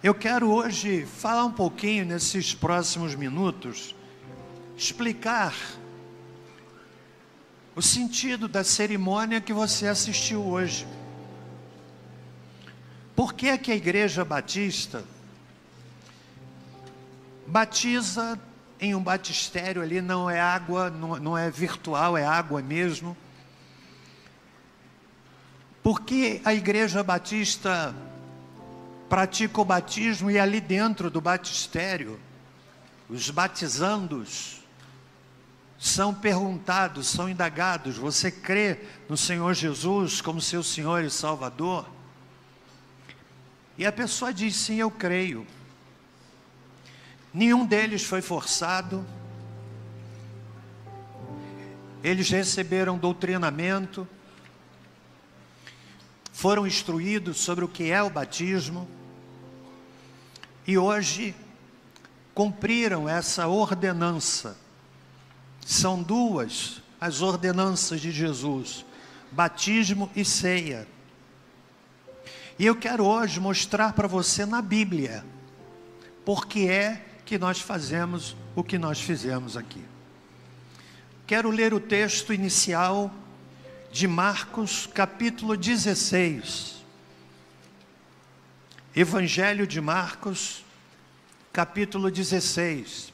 Eu quero hoje falar um pouquinho, nesses próximos minutos, explicar o sentido da cerimônia que você assistiu hoje. Por que que a Igreja Batista batiza em um batistério ali? Não é água, não é virtual, é água mesmo. Por que a Igreja Batista pratica o batismo e ali dentro do batistério, os batizandos são perguntados, são indagados: você crê no Senhor Jesus como seu Senhor e Salvador? E a pessoa diz: sim, eu creio. Nenhum deles foi forçado, eles receberam doutrinamento, foram instruídos sobre o que é o batismo, e hoje cumpriram essa ordenança. São duas as ordenanças de Jesus: batismo e ceia. E eu quero hoje mostrar para você na Bíblia por que é que nós fazemos o que nós fizemos aqui. Quero ler o texto inicial de Marcos, capítulo 16. Evangelho de Marcos, capítulo 16.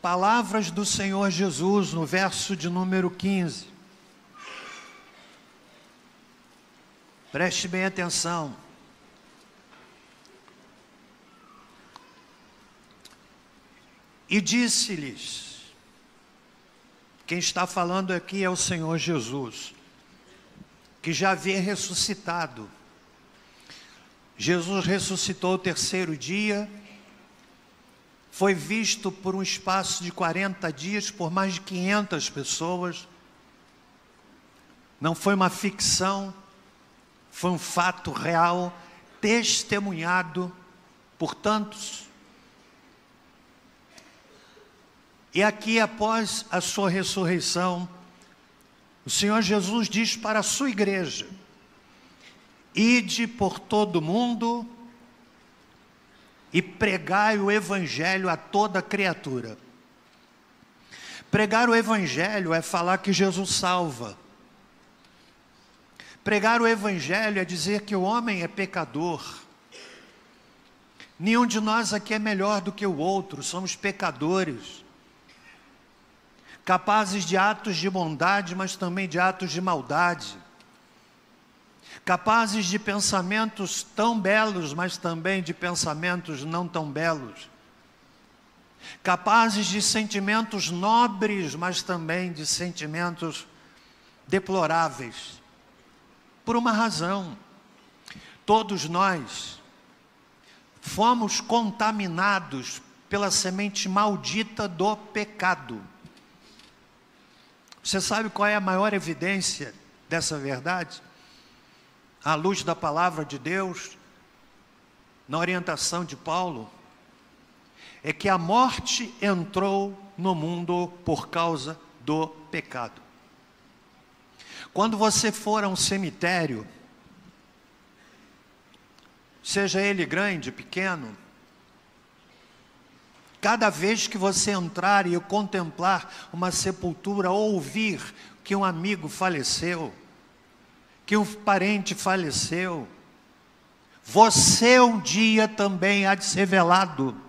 Palavras do Senhor Jesus, no verso de número 15. Preste bem atenção. E disse-lhes, quem está falando aqui é o Senhor Jesus, que já havia ressuscitado. Jesus ressuscitou o terceiro dia, foi visto por um espaço de 40 dias por mais de 500 pessoas. Não foi uma ficção, foi um fato real, testemunhado por tantos. E aqui, após a sua ressurreição, o Senhor Jesus diz para a sua igreja: ide por todo o mundo e pregai o Evangelho a toda criatura. Pregar o Evangelho é falar que Jesus salva. Pregar o Evangelho é dizer que o homem é pecador. Nenhum de nós aqui é melhor do que o outro, somos pecadores, capazes de atos de bondade, mas também de atos de maldade, capazes de pensamentos tão belos, mas também de pensamentos não tão belos, capazes de sentimentos nobres, mas também de sentimentos deploráveis. Por uma razão: todos nós fomos contaminados pela semente maldita do pecado. Você sabe qual é a maior evidência dessa verdade? À luz da palavra de Deus, na orientação de Paulo, é que a morte entrou no mundo por causa do pecado. Quando você for a um cemitério, seja ele grande, pequeno, cada vez que você entrar e contemplar uma sepultura, ou ouvir que um amigo faleceu, que um parente faleceu, você um dia também há de ser velado.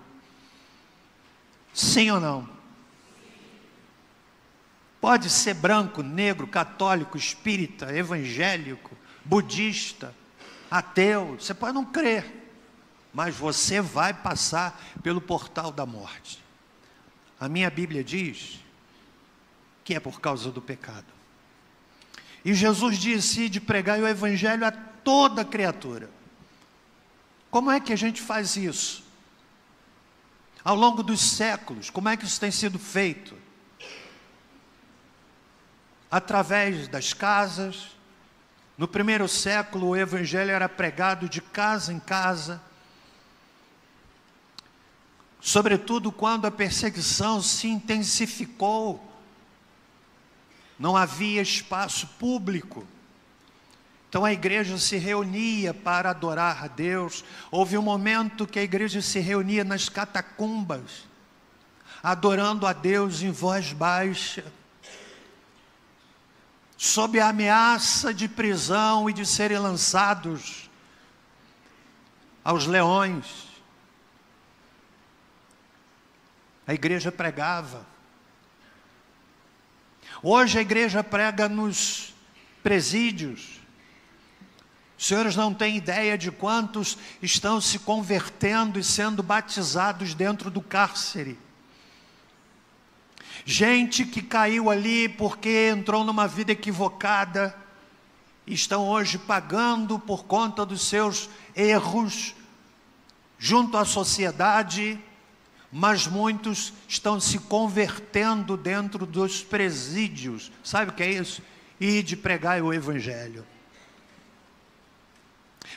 Sim ou não? Pode ser branco, negro, católico, espírita, evangélico, budista, ateu. Você pode não crer, mas você vai passar pelo portal da morte. A minha Bíblia diz que é por causa do pecado. E Jesus disse de pregar o Evangelho a toda criatura. Como é que a gente faz isso? Ao longo dos séculos, como é que isso tem sido feito? Através das casas. No primeiro século, o Evangelho era pregado de casa em casa, sobretudo quando a perseguição se intensificou. Não havia espaço público Então a igreja se reunia para adorar a Deus. Houve um momento que a igreja se reunia nas catacumbas, adorando a Deus em voz baixa, sob a ameaça de prisão e de serem lançados aos leões. A igreja pregava. Hoje a igreja prega nos presídios. Os senhores não têm ideia de quantos estão se convertendo e sendo batizados dentro do cárcere. Gente que caiu ali porque entrou numa vida equivocada, e estão hoje pagando por conta dos seus erros junto à sociedade, mas muitos estão se convertendo dentro dos presídios. Sabe o que é isso? Ide pregai o Evangelho.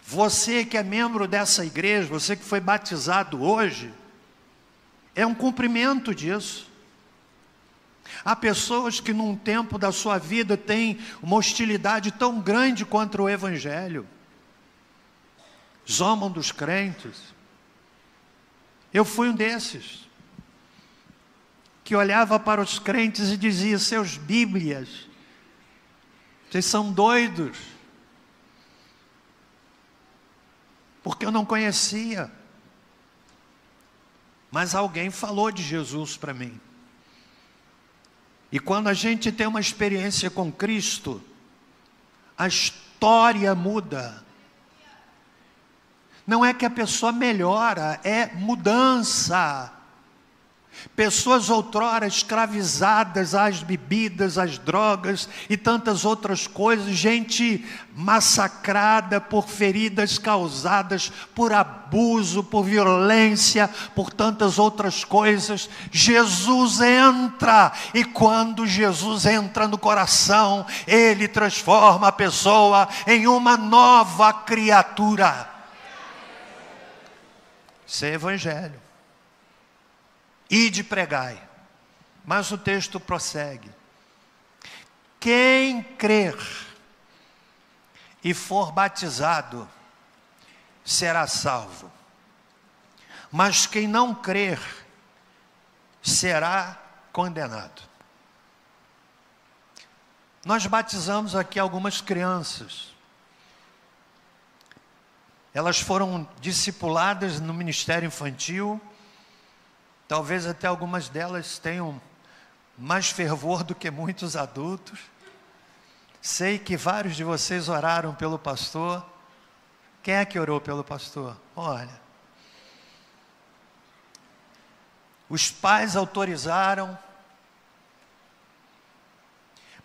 Você que é membro dessa igreja, você que foi batizado hoje, é um cumprimento disso. Há pessoas que num tempo da sua vida têm uma hostilidade tão grande contra o Evangelho, zombam dos crentes. Eu fui um desses, que olhava para os crentes e dizia: seus bíblias, vocês são doidos, porque eu não conhecia, mas alguém falou de Jesus para mim. E quando a gente tem uma experiência com Cristo, a história muda. Não é que a pessoa melhora, é mudança. Pessoas outrora escravizadas às bebidas, às drogas e tantas outras coisas, gente massacrada por feridas causadas por abuso, por violência, por tantas outras coisas. Jesus entra, e quando Jesus entra no coração, Ele transforma a pessoa em uma nova criatura. Isso é Evangelho. Ide pregai. Mas o texto prossegue: quem crer e for batizado será salvo, mas quem não crer será condenado. Nós batizamos aqui algumas crianças. Elas foram discipuladas no ministério infantil. Talvez até algumas delas tenham mais fervor do que muitos adultos. Sei que vários de vocês oraram pelo pastor. Quem é que orou pelo pastor? Olha, os pais autorizaram,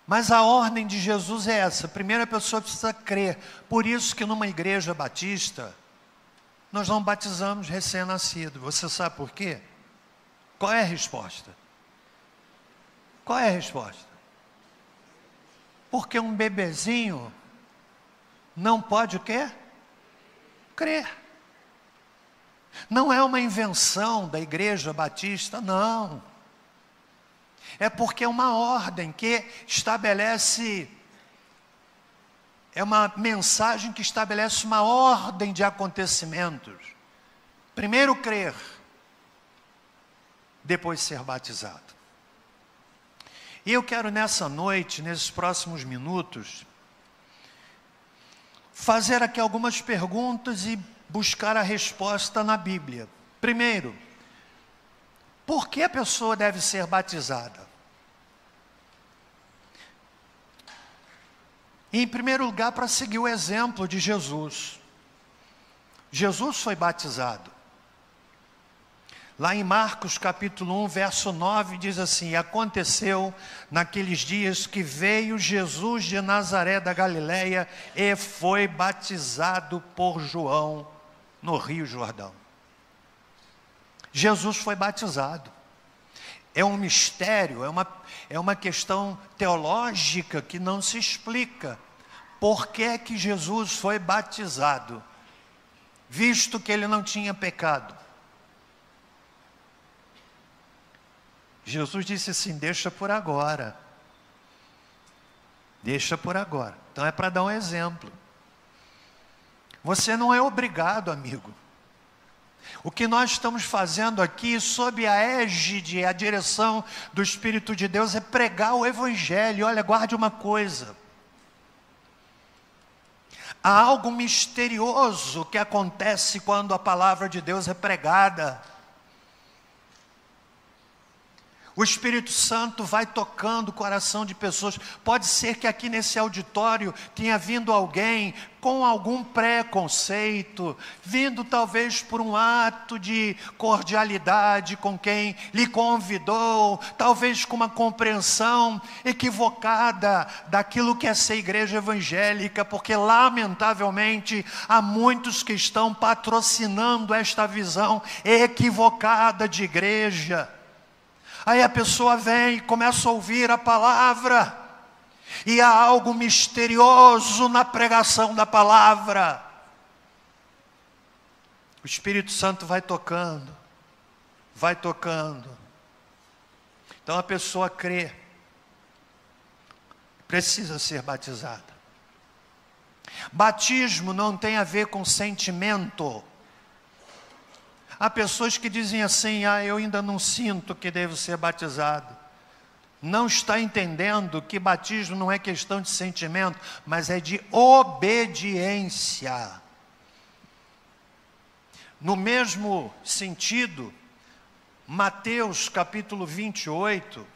mas a ordem de Jesus é essa: primeiro a pessoa precisa crer. Por isso que numa igreja batista, nós não batizamos recém-nascido. Você sabe por quê? Qual é a resposta? Qual é a resposta? Porque um bebezinho não pode o quê? Crer. Não é uma invenção da igreja batista, não. É porque é uma ordem que estabelece, é uma mensagem que estabelece uma ordem de acontecimentos. Primeiro crer, depois ser batizado. E eu quero nessa noite, nesses próximos minutos, fazer aqui algumas perguntas e buscar a resposta na Bíblia. Primeiro, por que a pessoa deve ser batizada? E, em primeiro lugar, para seguir o exemplo de Jesus. Jesus foi batizado. Lá em Marcos capítulo 1, verso 9, diz assim: aconteceu naqueles dias que veio Jesus de Nazaré da Galileia e foi batizado por João no Rio Jordão. Jesus foi batizado. É um mistério, é uma questão teológica que não se explica. Por que que Jesus foi batizado, visto que ele não tinha pecado? Jesus disse assim: deixa por agora. Deixa por agora. Então é para dar um exemplo. Você não é obrigado, amigo. O que nós estamos fazendo aqui, sob a égide, a direção do Espírito de Deus, é pregar o Evangelho. Olha, guarde uma coisa. Há algo misterioso que acontece quando a palavra de Deus é pregada. O Espírito Santo vai tocando o coração de pessoas. Pode ser que aqui nesse auditório tenha vindo alguém com algum preconceito, vindo talvez por um ato de cordialidade com quem lhe convidou, talvez com uma compreensão equivocada daquilo que é ser igreja evangélica, porque lamentavelmente há muitos que estão patrocinando esta visão equivocada de igreja. Aí a pessoa vem e começa a ouvir a palavra, e há algo misterioso na pregação da palavra. O Espírito Santo vai tocando, vai tocando. Então a pessoa crê, precisa ser batizada. Batismo não tem a ver com sentimento. Há pessoas que dizem assim: eu ainda não sinto que devo ser batizado. Não está entendendo que batismo não é questão de sentimento, mas é de obediência. No mesmo sentido, Mateus capítulo 28,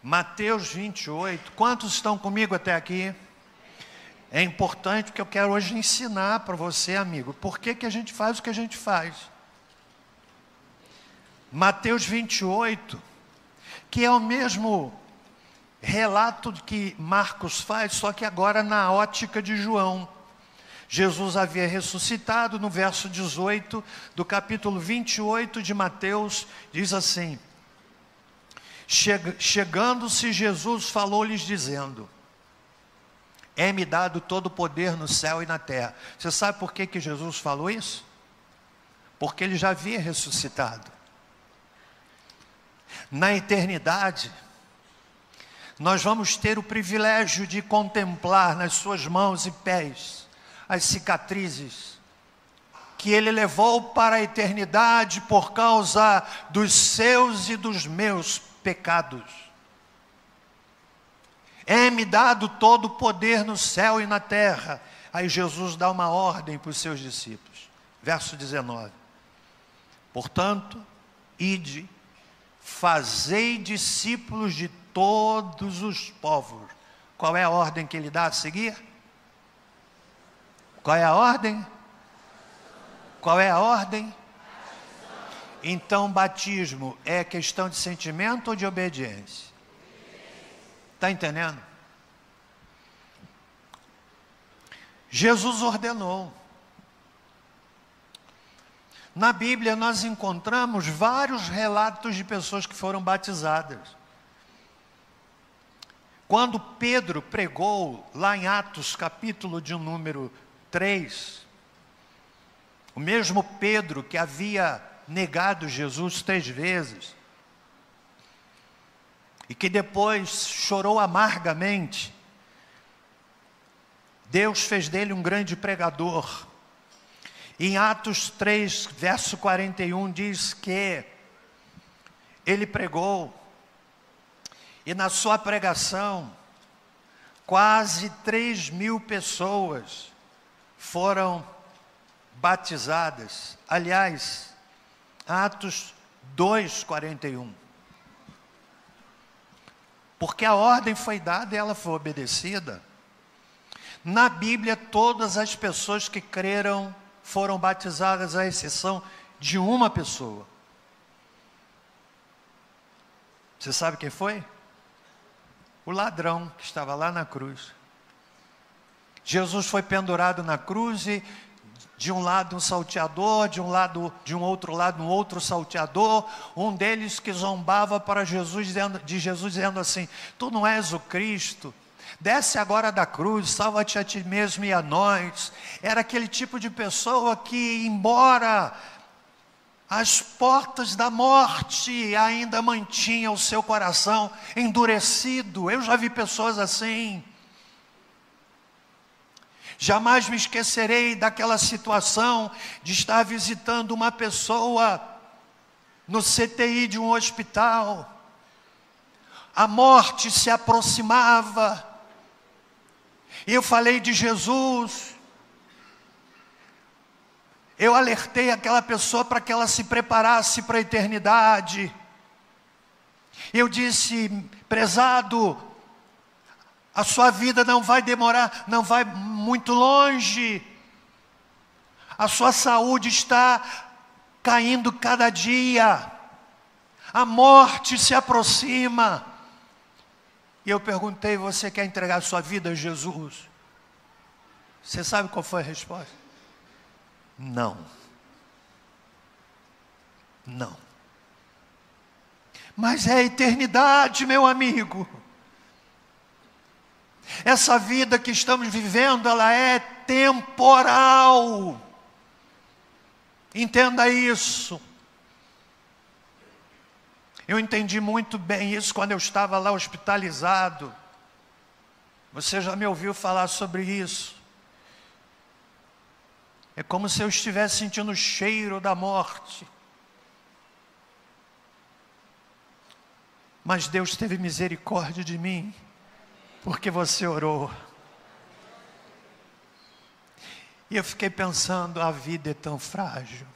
Mateus 28, quantos estão comigo até aqui? É importante porque eu quero hoje ensinar para você, amigo, por que a gente faz o que a gente faz. Mateus 28, que é o mesmo relato que Marcos faz, só que agora na ótica de João. Jesus havia ressuscitado. No verso 18 do capítulo 28 de Mateus, diz assim: chegando-se Jesus, falou-lhes dizendo: é-me dado todo o poder no céu e na terra. Você sabe por que Jesus falou isso? Porque ele já havia ressuscitado. Na eternidade, nós vamos ter o privilégio de contemplar nas suas mãos e pés as cicatrizes que ele levou para a eternidade por causa dos seus e dos meus pecados. É-me dado todo o poder no céu e na terra. Aí Jesus dá uma ordem para os seus discípulos. Verso 19. Portanto, ide, fazei discípulos de todos os povos. Qual é a ordem que ele dá a seguir? Qual é a ordem? Qual é a ordem? Então, batismo é questão de sentimento ou de obediência? Está entendendo? Jesus ordenou. Na Bíblia nós encontramos vários relatos de pessoas que foram batizadas. Quando Pedro pregou lá em Atos capítulo de número 3, o mesmo Pedro que havia negado Jesus 3 vezes, e que depois chorou amargamente, Deus fez dele um grande pregador. Em Atos 3, verso 41, diz que ele pregou, e na sua pregação, quase 3.000 pessoas foram batizadas. Aliás, Atos 2, 41. Porque a ordem foi dada e ela foi obedecida. Na Bíblia, todas as pessoas que creram foram batizadas, à exceção de uma pessoa. Você sabe quem foi? O ladrão que estava lá na cruz. Jesus foi pendurado na cruz e de um lado um salteador, de um outro lado um outro salteador, um deles que zombava para Jesus, dizendo assim: tu não és o Cristo, desce agora da cruz, salva-te a ti mesmo e a nós. Era aquele tipo de pessoa que, embora as portas da morte, ainda mantinha o seu coração endurecido. Eu já vi pessoas assim. Jamais me esquecerei daquela situação de estar visitando uma pessoa no CTI de um hospital. A morte se aproximava. E eu falei de Jesus. Eu alertei aquela pessoa para que ela se preparasse para a eternidade. Eu disse: prezado, a sua vida não vai demorar, não vai muito longe. A sua saúde está caindo cada dia. A morte se aproxima. E eu perguntei: você quer entregar a sua vida a Jesus? Você sabe qual foi a resposta? Não. Não. Mas é a eternidade, meu amigo. Essa vida que estamos vivendo, ela é temporal. Entenda isso. Eu entendi muito bem isso quando eu estava lá hospitalizado. Você já me ouviu falar sobre isso. É como se eu estivesse sentindo o cheiro da morte. Mas Deus teve misericórdia de mim, porque você orou. E eu fiquei pensando: a vida é tão frágil.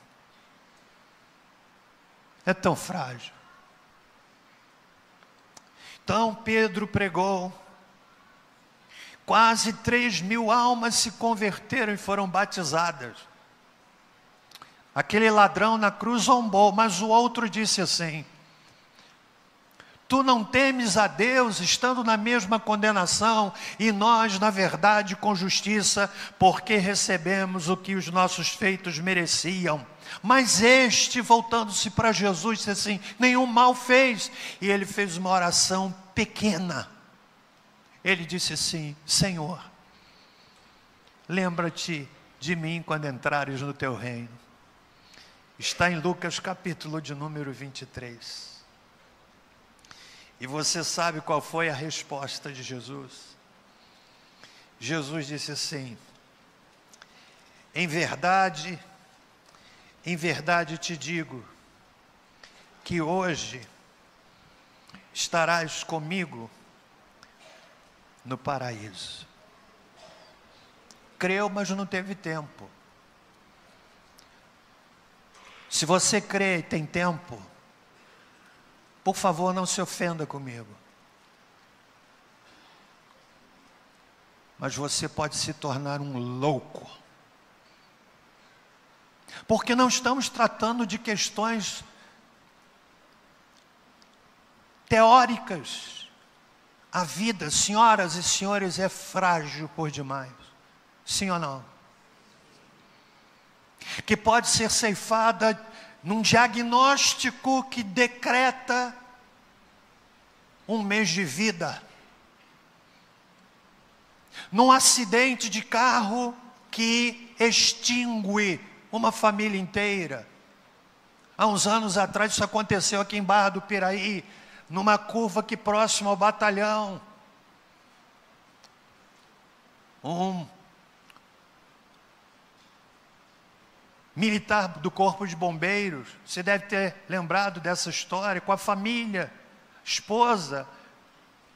É tão frágil. Então Pedro pregou. Quase 3.000 almas se converteram e foram batizadas. Aquele ladrão na cruz zombou, mas o outro disse assim: tu não temes a Deus, estando na mesma condenação, e nós, na verdade, com justiça, porque recebemos o que os nossos feitos mereciam. Mas este, voltando-se para Jesus, disse assim: nenhum mal fez. E ele fez uma oração pequena. Ele disse assim: Senhor, lembra-te de mim quando entrares no teu reino. Está em Lucas capítulo de número 23. E você sabe qual foi a resposta de Jesus? Jesus disse assim: em verdade te digo, que hoje estarás comigo no paraíso. Creu, mas não teve tempo. Se você crê e tem tempo, por favor, não se ofenda comigo. Mas você pode se tornar um louco. Porque não estamos tratando de questões teóricas. A vida, senhoras e senhores, é frágil por demais. Sim ou não? Que pode ser ceifada num diagnóstico que decreta um mês de vida. Num acidente de carro que extingue uma família inteira. Há uns anos atrás isso aconteceu aqui em Barra do Piraí, numa curva aqui próximo ao batalhão. Um militar do Corpo de Bombeiros, você deve ter lembrado dessa história, com a família, esposa,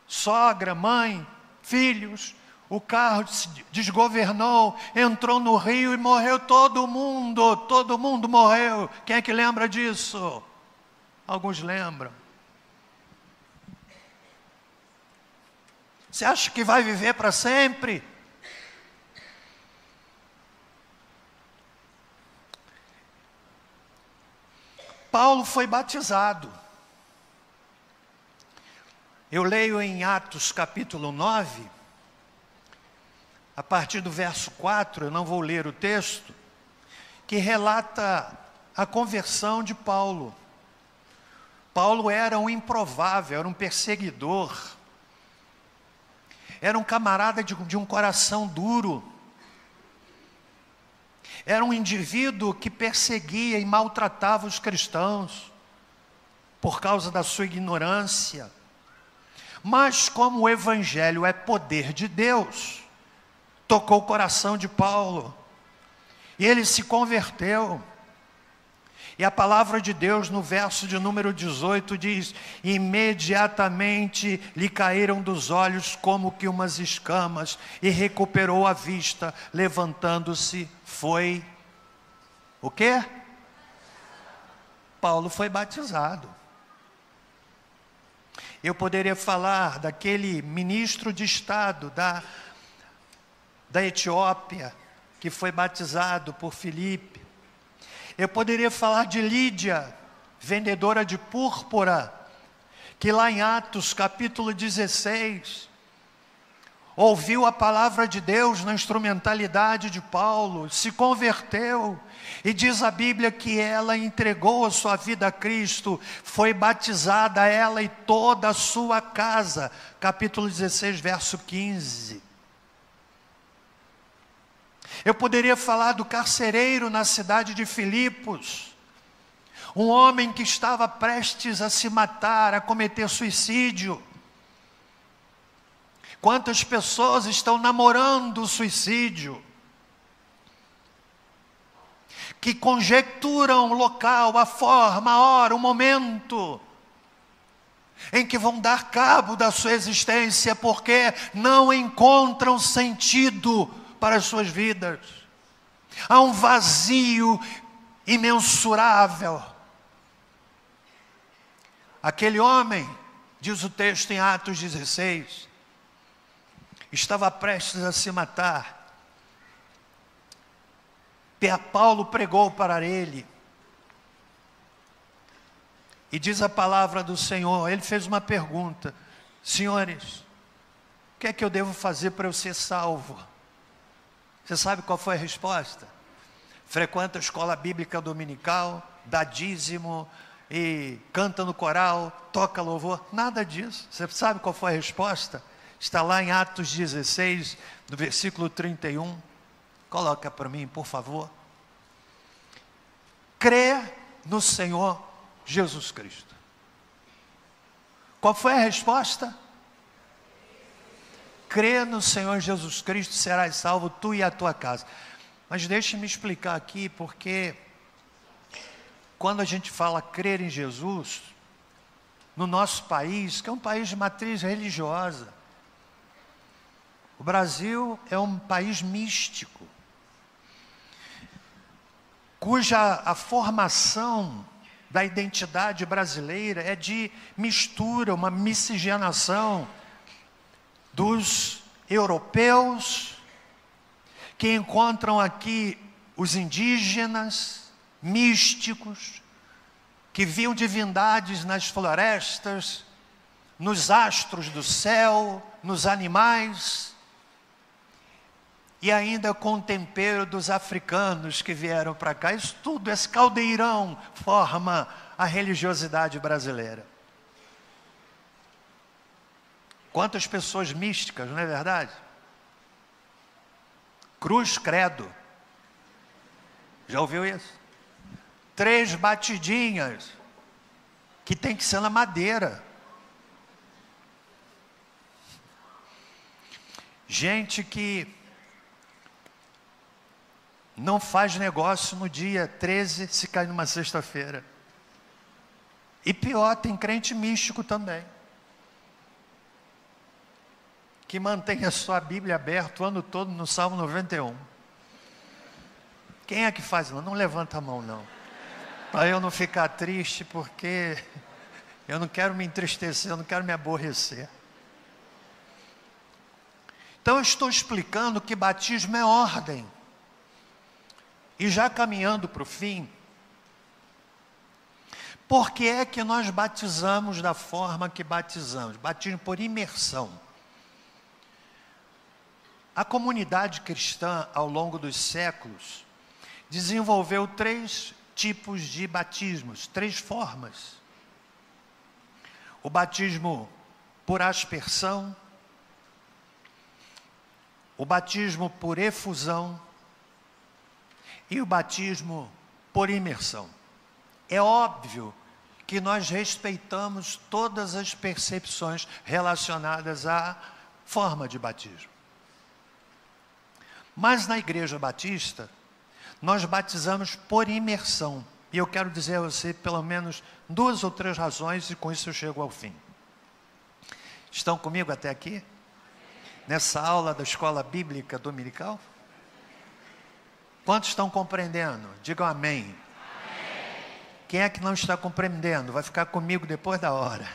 sogra, mãe, filhos. O carro se desgovernou, entrou no rio e morreu todo mundo morreu. Quem é que lembra disso? Alguns lembram. Você acha que vai viver para sempre? Paulo foi batizado. Eu leio em Atos capítulo 9, a partir do verso 4, eu não vou ler o texto, que relata a conversão de Paulo. Paulo era um improvável, era um perseguidor, era um camarada de um coração duro, era um indivíduo que perseguia e maltratava os cristãos, por causa da sua ignorância. Mas como o Evangelho é poder de Deus, tocou o coração de Paulo. E ele se converteu. E a palavra de Deus no verso de número 18 diz: imediatamente lhe caíram dos olhos como que umas escamas, e recuperou a vista, levantando-se, foi... O quê? Paulo foi batizado. Eu poderia falar daquele ministro de Estado da Etiópia, que foi batizado por Filipe. Eu poderia falar de Lídia, vendedora de púrpura, que lá em Atos capítulo 16, ouviu a palavra de Deus na instrumentalidade de Paulo, se converteu, e diz a Bíblia que ela entregou a sua vida a Cristo, foi batizada ela e toda a sua casa, capítulo 16, verso 15. Eu poderia falar do carcereiro na cidade de Filipos, um homem que estava prestes a se matar, a cometer suicídio. Quantas pessoas estão namorando o suicídio, que conjecturam o local, a forma, a hora, o momento em que vão dar cabo da sua existência, porque não encontram sentido para as suas vidas. Há um vazio imensurável. Aquele homem, diz o texto em Atos 16, estava prestes a se matar. Paulo pregou para ele. E diz a palavra do Senhor, ele fez uma pergunta: senhores, o que é que eu devo fazer para eu ser salvo? Você sabe qual foi a resposta? Frequenta a escola bíblica dominical, dá dízimo e canta no coral, toca louvor? Nada disso. Você sabe qual foi a resposta? Está lá em Atos 16, no versículo 31. Coloca para mim, por favor. Crê no Senhor Jesus Cristo. Qual foi a resposta? Crê no Senhor Jesus Cristo, serás salvo, tu e a tua casa. Mas deixe-me explicar aqui, porque quando a gente fala crer em Jesus, no nosso país, que é um país de matriz religiosa, o Brasil é um país místico, cuja a formação da identidade brasileira é de mistura, uma miscigenação dos europeus, que encontram aqui os indígenas, místicos, que viam divindades nas florestas, nos astros do céu, nos animais, e ainda com o tempero dos africanos que vieram para cá. Isso tudo, esse caldeirão, forma a religiosidade brasileira. Quantas pessoas místicas, não é verdade? Cruz, credo. Já ouviu isso? 3 batidinhas, que tem que ser na madeira. Gente que não faz negócio no dia 13, se cai numa sexta-feira. E pior, tem crente místico também, que mantém a sua Bíblia aberta o ano todo no Salmo 91. Quem é que faz? Não levanta a mão não, para eu não ficar triste, porque eu não quero me entristecer, eu não quero me aborrecer. Então eu estou explicando que batismo é ordem. E já caminhando para o fim, por que é que nós batizamos da forma que batizamos? Batismo por imersão. A comunidade cristã, ao longo dos séculos, desenvolveu 3 tipos de batismos, 3 formas. O batismo por aspersão, o batismo por efusão e o batismo por imersão. É óbvio que nós respeitamos todas as percepções relacionadas à forma de batismo. Mas na Igreja Batista, nós batizamos por imersão. E eu quero dizer a você pelo menos 2 ou 3 razões, e com isso eu chego ao fim. Estão comigo até aqui? Nessa aula da Escola Bíblica Dominical? Quantos estão compreendendo? Digam amém. Amém. Quem é que não está compreendendo? Vai ficar comigo depois da hora.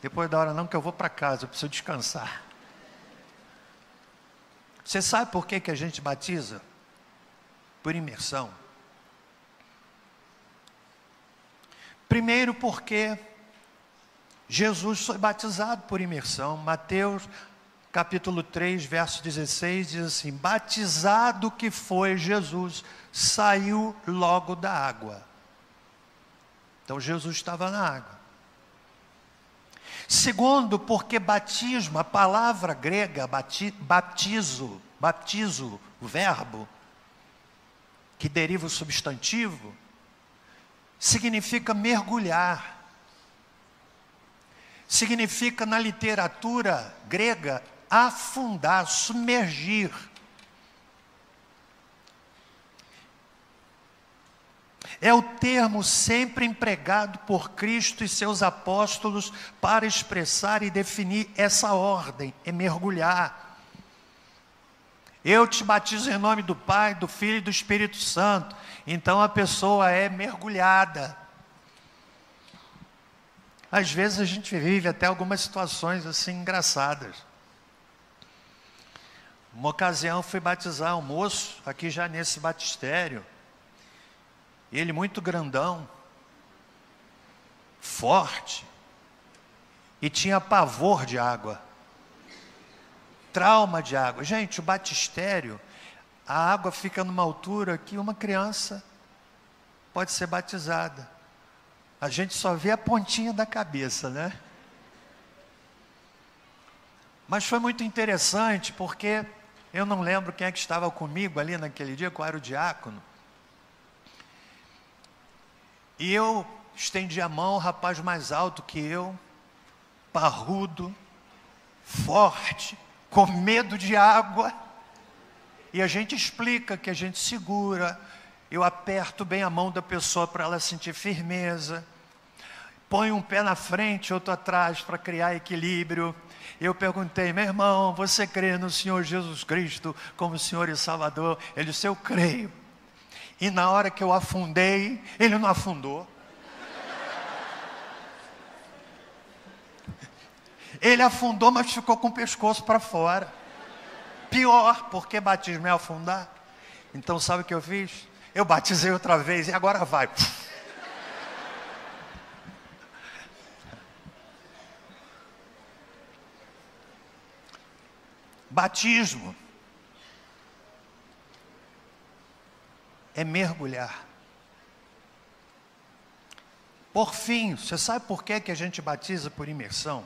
Depois da hora não, que eu vou para casa, eu preciso descansar. Você sabe por que a gente batiza? Por imersão. Primeiro porque Jesus foi batizado por imersão. Mateus capítulo 3, verso 16, diz assim: batizado que foi Jesus, saiu logo da água. Então Jesus estava na água. Segundo, porque batismo, a palavra grega batizo, o verbo, que deriva o substantivo, significa mergulhar. Significa, na literatura grega, afundar, submergir. É o termo sempre empregado por Cristo e seus apóstolos para expressar e definir essa ordem, é mergulhar. Eu te batizo em nome do Pai, do Filho e do Espírito Santo. Então a pessoa é mergulhada. Às vezes a gente vive até algumas situações assim engraçadas. Uma ocasião fui batizar um moço aqui já nesse batistério. Ele muito grandão, forte, e tinha pavor de água, trauma de água. Gente, o batistério, a água fica numa altura que uma criança pode ser batizada. A gente só vê a pontinha da cabeça, né? Mas foi muito interessante, porque eu não lembro quem é que estava comigo ali naquele dia, qual era o diácono. E eu estendi a mão, um rapaz mais alto que eu, parrudo, forte, com medo de água. E a gente explica que a gente segura, eu aperto bem a mão da pessoa para ela sentir firmeza. Põe um pé na frente, outro atrás para criar equilíbrio. Eu perguntei: meu irmão, você crê no Senhor Jesus Cristo como Senhor e Salvador? Ele disse: eu creio. E na hora que eu afundei, ele não afundou. Ele afundou, mas ficou com o pescoço para fora. Pior, porque batismo é afundar. Então sabe o que eu fiz? Eu batizei outra vez e agora vai. Batismo é mergulhar. Por fim, você sabe por que a gente batiza por imersão?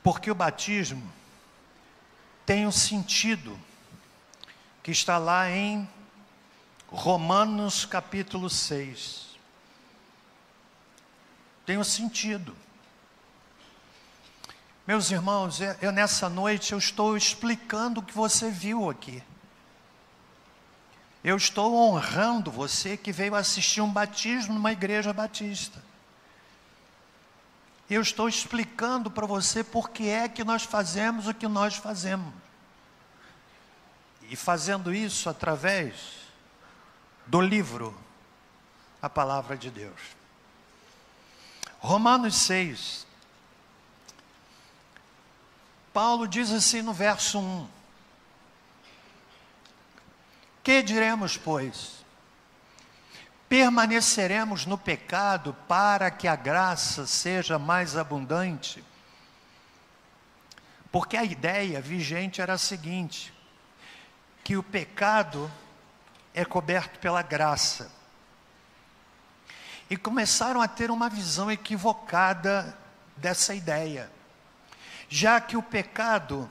Porque o batismo tem um sentido que está lá em Romanos capítulo 6. Tem um sentido. Meus irmãos, eu nessa noite eu estou explicando o que você viu aqui. Eu estou honrando você que veio assistir um batismo numa igreja batista. Eu estou explicando para você por que é que nós fazemos o que nós fazemos. E fazendo isso através do livro, a Palavra de Deus. Romanos 6. Paulo diz assim no verso 1. Que diremos, pois? Permaneceremos no pecado para que a graça seja mais abundante? Porque a ideia vigente era a seguinte: que o pecado é coberto pela graça. E começaram a ter uma visão equivocada dessa ideia. Já que o pecado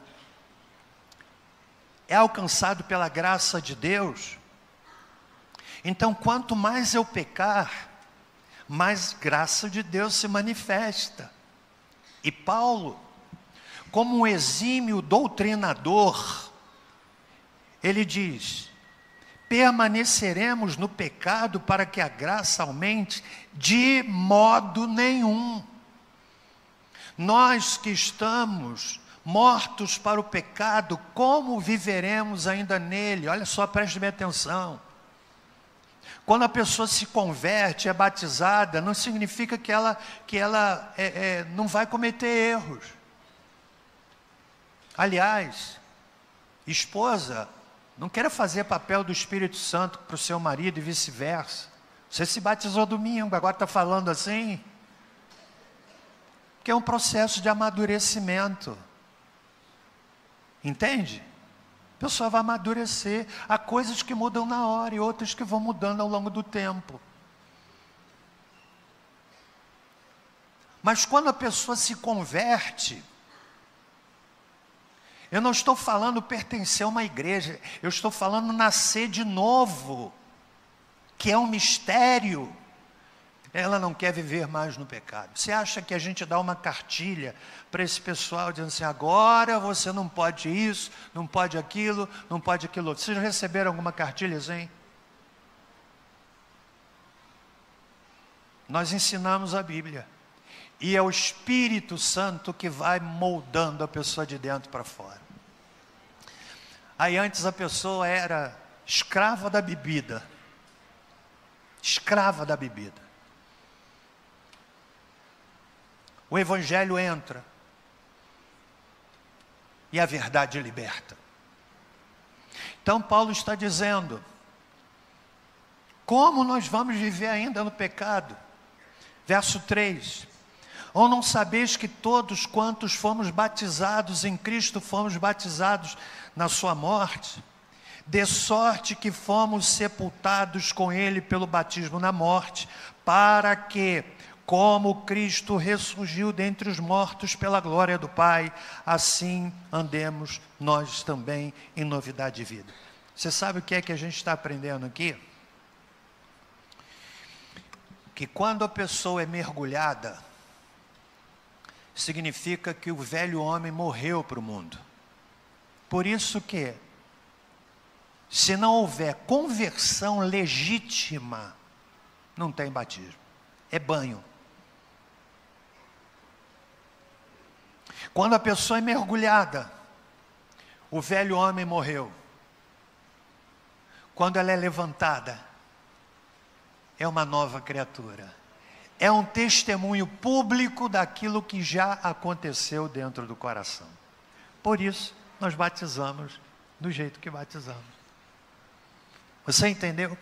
é alcançado pela graça de Deus, então quanto mais eu pecar, mais graça de Deus se manifesta. E Paulo como um exímio doutrinador, ele diz: permaneceremos no pecado para que a graça aumente? De modo nenhum. Nós que estamos mortos para o pecado, como viveremos ainda nele? Olha só, preste bem atenção. Quando a pessoa se converte, é batizada, não significa que ela não vai cometer erros. Aliás, esposa, não queira fazer papel do Espírito Santo para o seu marido e vice-versa. Você se batizou domingo, agora está falando assim? Que é um processo de amadurecimento. Entende? A pessoa vai amadurecer. Há coisas que mudam na hora e outras que vão mudando ao longo do tempo. Mas quando a pessoa se converte, eu não estou falando pertencer a uma igreja, eu estou falando nascer de novo, que é um mistério. Ela não quer viver mais no pecado. Você acha que a gente dá uma cartilha para esse pessoal dizendo assim: agora você não pode isso, não pode aquilo, não pode aquilo outro? Vocês já receberam alguma cartilha assim? Nós ensinamos a Bíblia. E é o Espírito Santo que vai moldando a pessoa de dentro para fora. Aí antes a pessoa era escrava da bebida. Escrava da bebida. O Evangelho entra e a verdade liberta. Então Paulo está dizendo: como nós vamos viver ainda no pecado? Verso 3: ou não sabeis que todos quantos fomos batizados em Cristo, fomos batizados na sua morte? De sorte que fomos sepultados com Ele pelo batismo na morte, para que, como Cristo ressurgiu dentre os mortos pela glória do Pai, assim andemos nós também em novidade de vida. Você sabe o que é que a gente está aprendendo aqui? Que quando a pessoa é mergulhada, significa que o velho homem morreu para o mundo. Por isso que, se não houver conversão legítima, não tem batismo, é banho. Quando a pessoa é mergulhada, o velho homem morreu. Quando ela é levantada, é uma nova criatura. É um testemunho público daquilo que já aconteceu dentro do coração. Por isso, nós batizamos do jeito que batizamos. Você entendeu?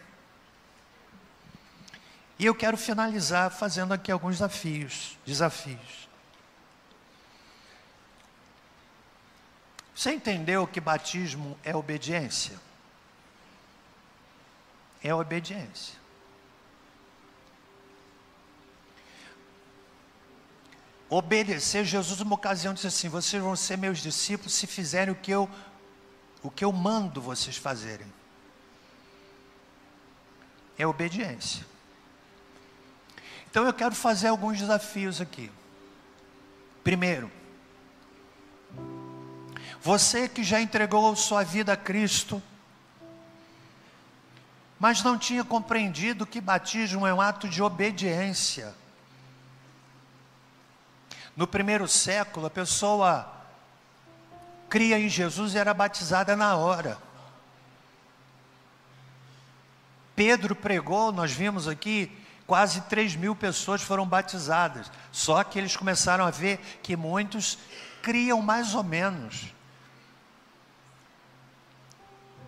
E eu quero finalizar fazendo aqui alguns desafios. Você entendeu que batismo é obediência? É obediência. Obedecer, Jesus numa ocasião disse assim: vocês vão ser meus discípulos se fizerem o que eu mando vocês fazerem. É obediência. Então eu quero fazer alguns desafios aqui. Primeiro, você que já entregou sua vida a Cristo, mas não tinha compreendido que batismo é um ato de obediência. No primeiro século, a pessoa cria em Jesus e era batizada na hora. Pedro pregou, nós vimos aqui, quase 3.000 pessoas foram batizadas. Só que eles começaram a ver que muitos criam mais ou menos.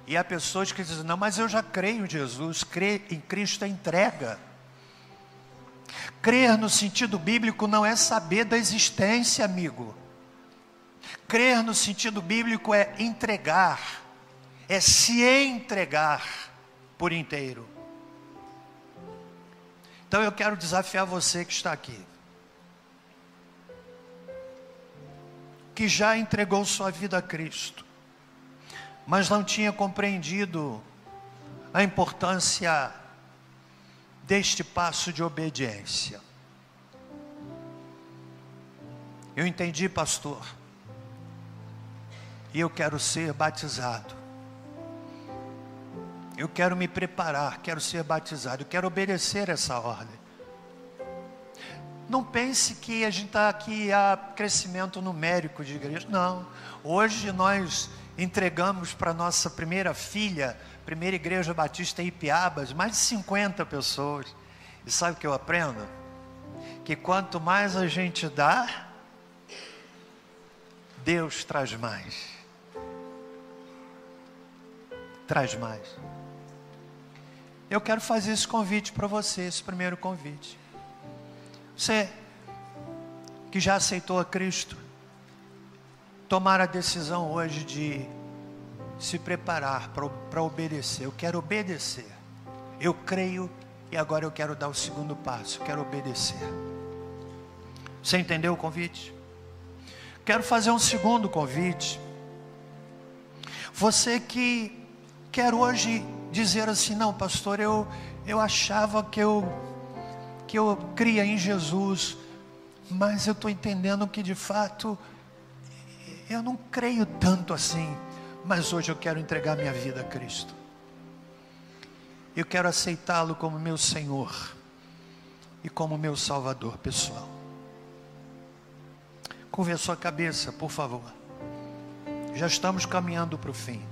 E há pessoas que dizem: não, mas eu já creio em Jesus. Crer em Cristo é entrega. Crer no sentido bíblico não é saber da existência, amigo. Crer no sentido bíblico é entregar, é se entregar por inteiro. Então eu quero desafiar você que está aqui, que já entregou sua vida a Cristo, mas não tinha compreendido a importância deste passo de obediência. Eu entendi, pastor, e eu quero ser batizado. Eu quero me preparar, quero ser batizado, eu quero obedecer essa ordem. Não pense que a gente está aqui a crescimento numérico de igreja. Não. Hoje nós entregamos para nossa primeira filha, primeira igreja batista em Ipiabas, mais de 50 pessoas. E sabe o que eu aprendo? Que quanto mais a gente dá, Deus traz mais. Traz mais. Eu quero fazer esse convite para você, esse primeiro convite. Você que já aceitou a Cristo, tomar a decisão hoje de se preparar para obedecer. Eu quero obedecer. Eu creio e agora eu quero dar o segundo passo. Eu quero obedecer. Você entendeu o convite? Quero fazer um segundo convite. Você que quer hoje dizer assim: não, pastor, eu achava que eu cria em Jesus, mas eu estou entendendo que de fato eu não creio tanto assim, mas hoje eu quero entregar minha vida a Cristo. Eu quero aceitá-lo como meu Senhor e como meu Salvador pessoal. Curve a sua cabeça, por favor. Já estamos caminhando para o fim.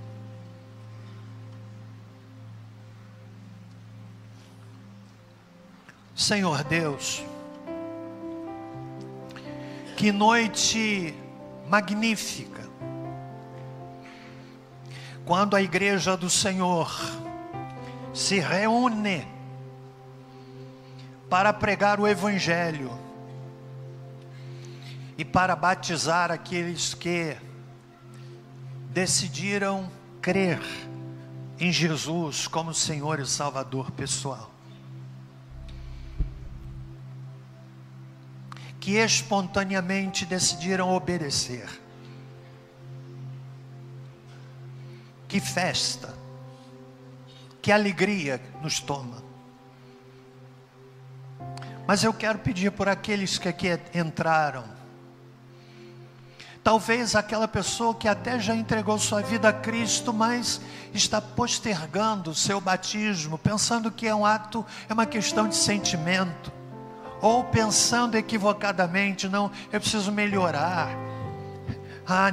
Senhor Deus, que noite magnífica, quando a igreja do Senhor se reúne para pregar o Evangelho e para batizar aqueles que decidiram crer em Jesus como Senhor e Salvador pessoal. Que espontaneamente decidiram obedecer. Que festa, que alegria nos toma. Mas eu quero pedir por aqueles que aqui entraram. Talvez aquela pessoa que até já entregou sua vida a Cristo, mas está postergando o seu batismo, pensando que é um ato, é uma questão de sentimento. Ou pensando equivocadamente: não, eu preciso melhorar.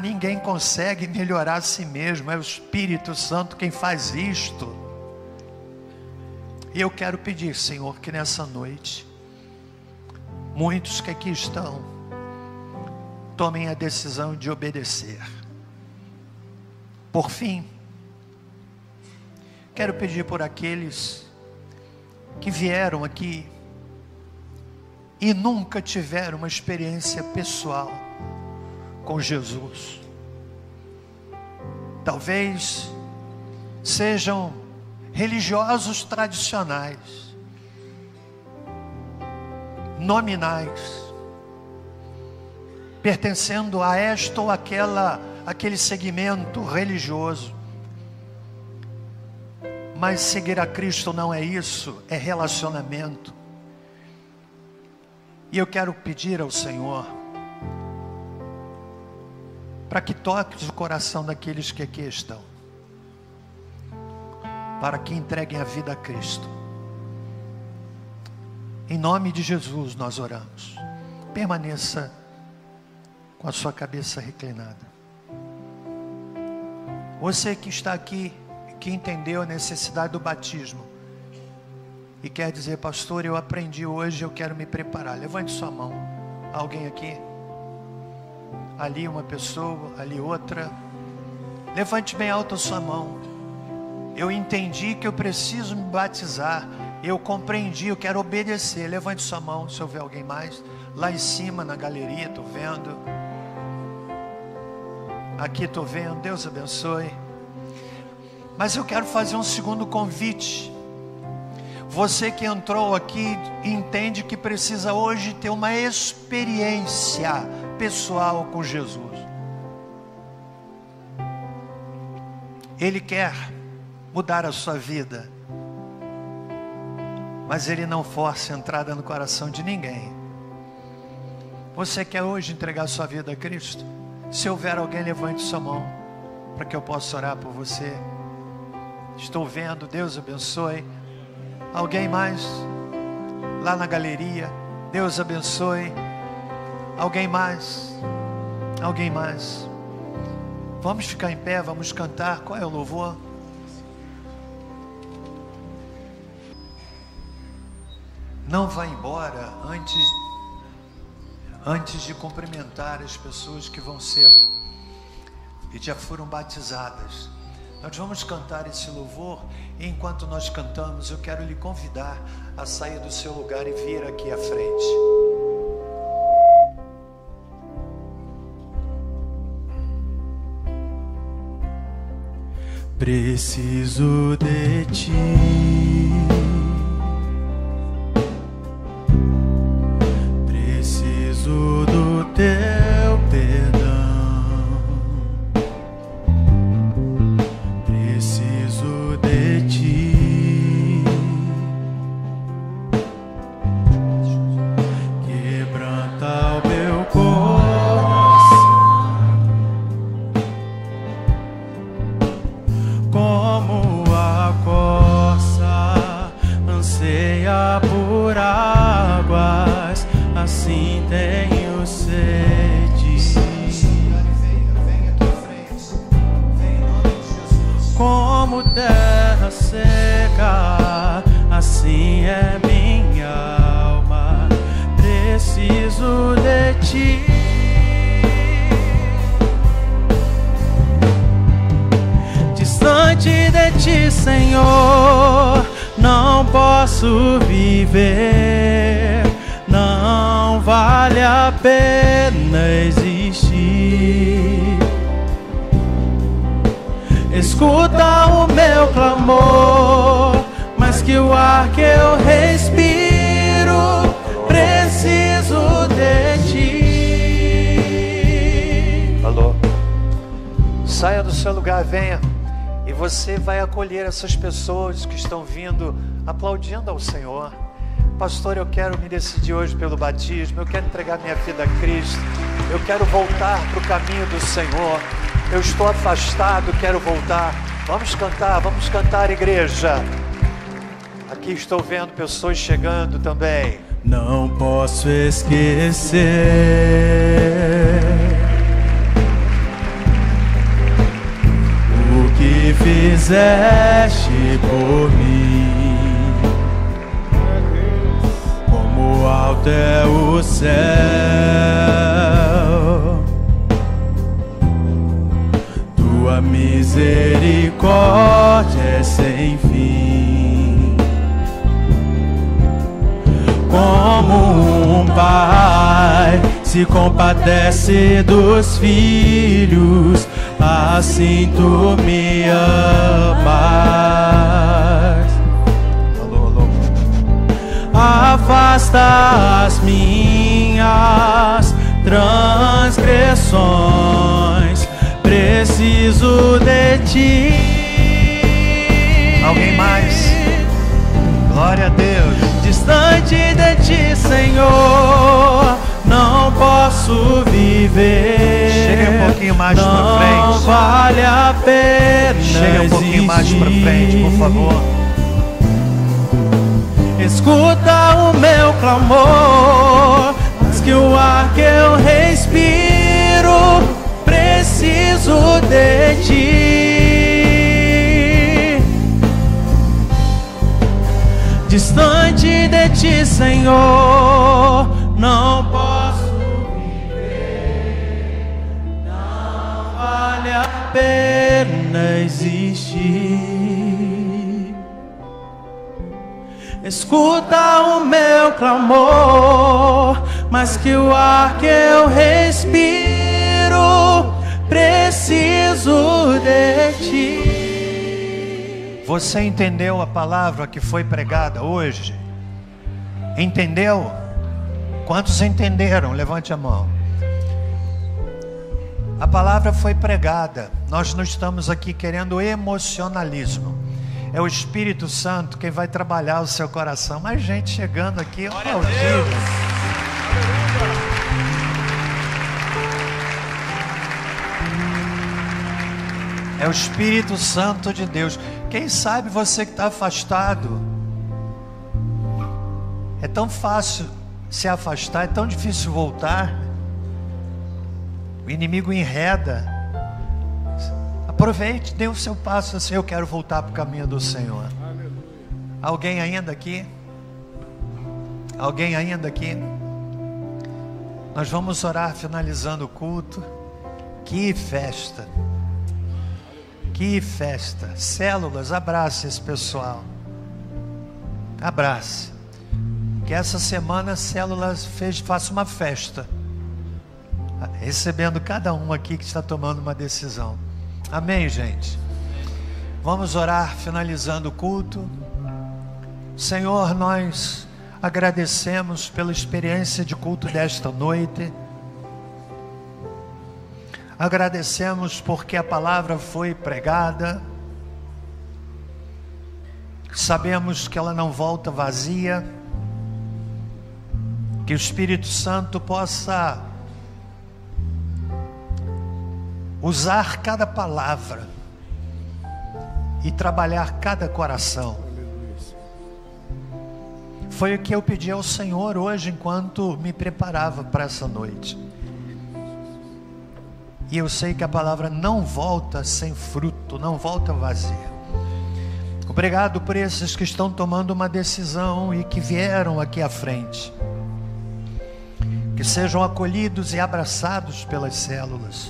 Ninguém consegue melhorar a si mesmo, é o Espírito Santo quem faz isto. E eu quero pedir, Senhor, que nessa noite, muitos que aqui estão, tomem a decisão de obedecer. Por fim, quero pedir por aqueles que vieram aqui e nunca tiveram uma experiência pessoal com Jesus. Talvez sejam religiosos tradicionais, nominais, pertencendo a esta ou aquele segmento religioso. Mas seguir a Cristo não é isso, é relacionamento. E eu quero pedir ao Senhor para que toques o coração daqueles que aqui estão, para que entreguem a vida a Cristo. Em nome de Jesus nós oramos. Permaneça com a sua cabeça reclinada. Você que está aqui, que entendeu a necessidade do batismo e quer dizer: pastor, eu aprendi hoje, eu quero me preparar. Levante sua mão. Alguém aqui? Ali uma pessoa, ali outra. Levante bem alto a sua mão. Eu entendi que eu preciso me batizar. Eu compreendi, eu quero obedecer. Levante sua mão, se houver alguém mais. Lá em cima na galeria, estou vendo. Aqui estou vendo, Deus abençoe. Mas eu quero fazer um segundo convite. Você que entrou aqui entende que precisa hoje ter uma experiência pessoal com Jesus. Ele quer mudar a sua vida, mas Ele não força a entrada no coração de ninguém. Você quer hoje entregar sua vida a Cristo? Se houver alguém, levante sua mão. para que eu possa orar por você. Estou vendo, Deus abençoe. Alguém mais? Lá na galeria, Deus abençoe. Alguém mais? Alguém mais? Vamos ficar em pé, vamos cantar. Qual é o louvor? Não vá embora antes de cumprimentar as pessoas que vão ser e já foram batizadas. Nós vamos cantar esse louvor e enquanto nós cantamos eu quero lhe convidar a sair do seu lugar e vir aqui à frente. Preciso de ti, preciso do teu perdão, preciso de ti, quebranta o meu coração, como a corça anseia por águas, assim tenho sede. Venha aqui à frente. Venha em nome de Jesus. Como terra seca, assim é minha alma, preciso de ti. Distante de ti, Senhor, não posso viver, não vale a pena existir. Escuta o meu clamor, mais que o ar que eu respiro, preciso de ti. Alô? Saia do seu lugar, venha. E você vai acolher essas pessoas que estão vindo aplaudindo ao Senhor. Pastor, eu quero me decidir hoje pelo batismo, eu quero entregar minha vida a Cristo, eu quero voltar para o caminho do Senhor, eu estou afastado, quero voltar. Vamos cantar, igreja. Aqui estou vendo pessoas chegando também. Não posso esquecer o que fizeste por mim. Como alto é o céu, tua misericórdia é sem fim. Como um pai se compadece dos filhos, assim tu me amas. Alô, alô. Afasta as minhas transgressões, preciso de ti. Alguém mais? Glória a Deus. Distante de ti, Senhor, não posso viver. Chega um pouquinho mais pra frente. Não vale a pena Chega um pouquinho mais pra frente, por favor. Escuta o meu clamor, mas que o ar que eu respiro, preciso de ti. Distante de ti, Senhor, não posso viver, não vale a pena existir. Escuta o meu clamor, mas que o ar que eu respiro, preciso de ti. Você entendeu a palavra que foi pregada hoje? Entendeu? Quantos entenderam? Levante a mão. A palavra foi pregada. Nós não estamos aqui querendo emocionalismo. É o Espírito Santo quem vai trabalhar o seu coração. Mais gente chegando aqui, aplaudindo. É o Espírito Santo de Deus. Quem sabe você que está afastado. É tão fácil se afastar, é tão difícil voltar. O inimigo enreda. Aproveite, dê o seu passo assim: eu quero voltar para o caminho do Senhor. Alguém ainda aqui? Alguém ainda aqui? Nós vamos orar finalizando o culto. Que festa! Que festa! Células, abrace esse pessoal. Abrace. Que essa semana a Células faça uma festa, recebendo cada um aqui que está tomando uma decisão. Amém, gente? Vamos orar finalizando o culto. Senhor, nós agradecemos pela experiência de culto desta noite. Agradecemos porque a palavra foi pregada. Sabemos que ela não volta vazia. Que o Espírito Santo possa usar cada palavra e trabalhar cada coração. Foi o que eu pedi ao Senhor hoje enquanto me preparava para essa noite. E eu sei que a palavra não volta sem fruto, não volta vazia. Obrigado por esses que estão tomando uma decisão e que vieram aqui à frente. Que sejam acolhidos e abraçados pelas células.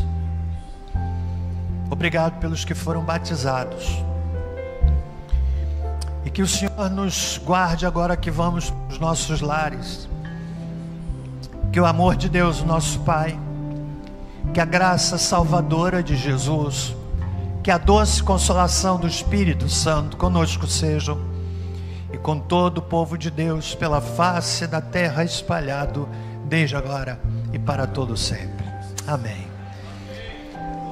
Obrigado pelos que foram batizados. E que o Senhor nos guarde agora que vamos para os nossos lares. Que o amor de Deus, nosso Pai, que a graça salvadora de Jesus, que a doce consolação do Espírito Santo conosco sejam, e com todo o povo de Deus pela face da terra espalhado, desde agora e para todo sempre. Amém.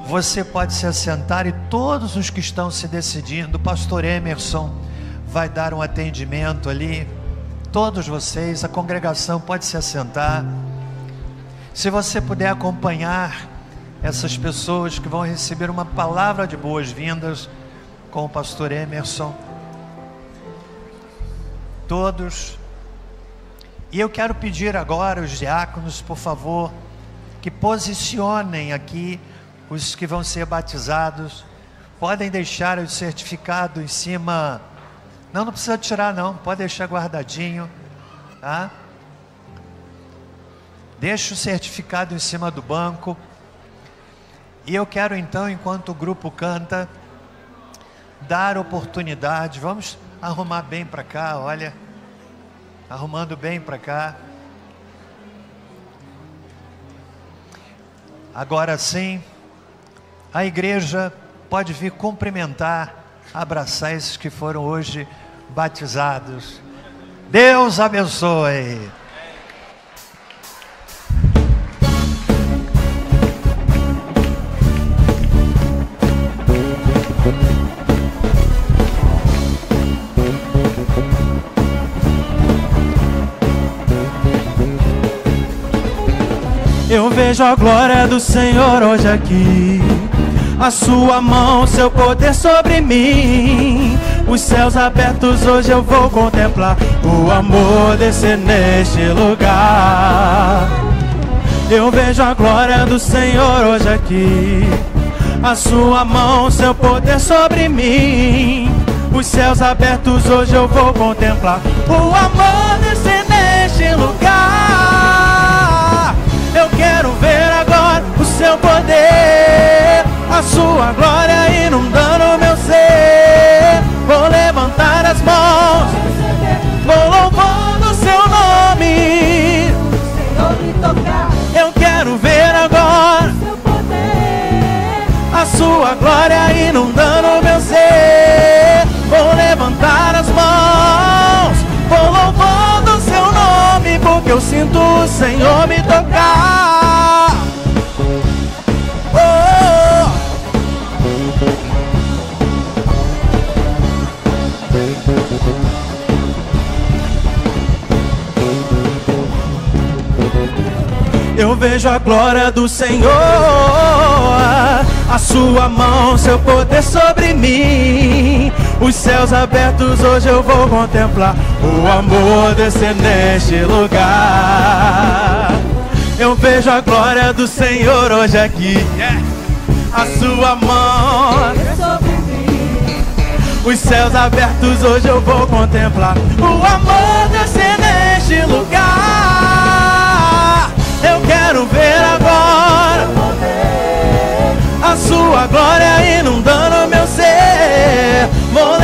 Você pode se assentar, e todos os que estão se decidindo, o pastor Emerson vai dar um atendimento ali. Todos vocês, a congregação pode se assentar. Se você puder acompanhar essas pessoas que vão receber uma palavra de boas-vindas com o pastor Emerson. Todos. E eu quero pedir agora os diáconos, por favor, que posicionem aqui os que vão ser batizados. Podem deixar o certificado em cima. Não precisa tirar não, pode deixar guardadinho, tá? Deixa o certificado em cima do banco. E eu quero então, enquanto o grupo canta, dar oportunidade. Vamos arrumar bem para cá, olha. Arrumando bem para cá. Agora sim, a igreja pode vir cumprimentar, abraçar esses que foram hoje batizados. Deus abençoe. Eu vejo a glória do Senhor hoje aqui, a sua mão, seu poder sobre mim. Os céus abertos hoje eu vou contemplar, o amor descer neste lugar. Eu vejo a glória do Senhor hoje aqui, a sua mão, seu poder sobre mim. Os céus abertos hoje eu vou contemplar, o amor descer neste lugar. Eu quero ver agora o seu poder, a sua glória inundando meu ser. Vou levantar as mãos, vou louvando o seu nome. Eu quero ver agora a sua glória inundando meu ser. Vou levantar as mãos, vou louvando o seu nome, porque eu sinto o Senhor me tocar. Oh! Eu vejo a glória do Senhor, a sua sua mão, seu poder sobre mim. Os céus abertos hoje eu vou contemplar o amor descer neste lugar. Eu vejo a glória do Senhor hoje aqui, a sua mão sobre mim. Os céus abertos hoje eu vou contemplar o amor descer neste lugar. Eu quero ver agora a sua glória inundando meu ser. Vou